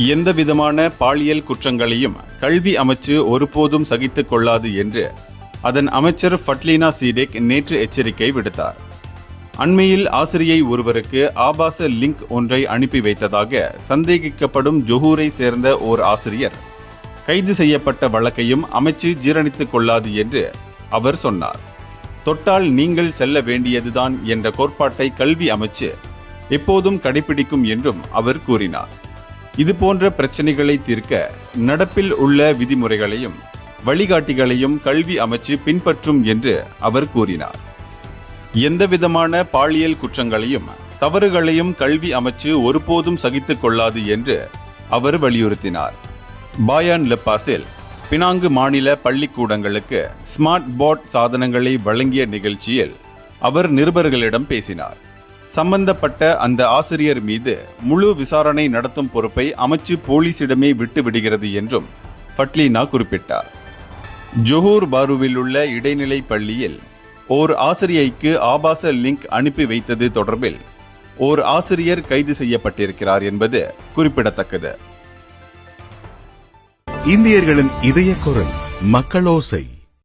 எந்தவிதமான பாலியல் குற்றங்களையும் கல்வி அமைச்சு ஒருபோதும் சகித்துக் கொள்ளாது என்று அதன் அமைச்சர் ஃபட்லீனா சீடேக் நேற்று எச்சரிக்கை விடுத்தார். அண்மையில் ஆசிரியை ஒருவருக்கு ஆபாச லிங்க் ஒன்றை அனுப்பி வைத்ததாக சந்தேகிக்கப்படும் ஜொஹூரை சேர்ந்த ஓர் ஆசிரியர் கைது செய்யப்பட்ட வழக்கையும் அமைச்சு ஜீரணித்துக் கொள்ளாது என்று அவர் சொன்னார். தொட்டால் நீங்கள் செல்ல வேண்டியதுதான் என்ற கோட்பாட்டை கல்வி அமைச்சு எப்போதும் கடைபிடிக்கும் என்றும் அவர் கூறினார். இதுபோன்ற பிரச்சனைகளை தீர்க்க நடப்பில் உள்ள விதிமுறைகளையும் வழிகாட்டிகளையும் கல்வி அமைச்சு பின்பற்றும் என்று அவர் கூறினார். எந்தவிதமான பாலியல் குற்றங்களையும் தவறுகளையும் கல்வி அமைச்சு ஒருபோதும் சகித்துக் கொள்ளாது என்று அவர் வலியுறுத்தினார். பாயான் லெப்பாஸில் பினாங்கு மாநில பள்ளிக்கூடங்களுக்கு ஸ்மார்ட் போர்ட் சாதனங்களை வழங்கிய நிகழ்ச்சியில் அவர் நிருபர்களிடம் பேசினார். சம்பந்தப்பட்ட அந்த ஆசிரியர் மீது முழு விசாரணை நடத்தும் பொறுப்பை அமைச்சு போலீசிடமே விட்டு விடுகிறது என்றும் ஃபட்லீனா குறிப்பிட்டார். ஜொஹூர் பாருவில் உள்ள இடைநிலை பள்ளியில் ஓர் ஆசிரியைக்கு ஆபாச லிங்க் அனுப்பி வைத்தது தொடர்பில் ஓர் ஆசிரியர் கைது செய்யப்பட்டிருக்கிறார் என்பது குறிப்பிடத்தக்கது. இந்தியர்களின் இதய குரல் மக்களோசை.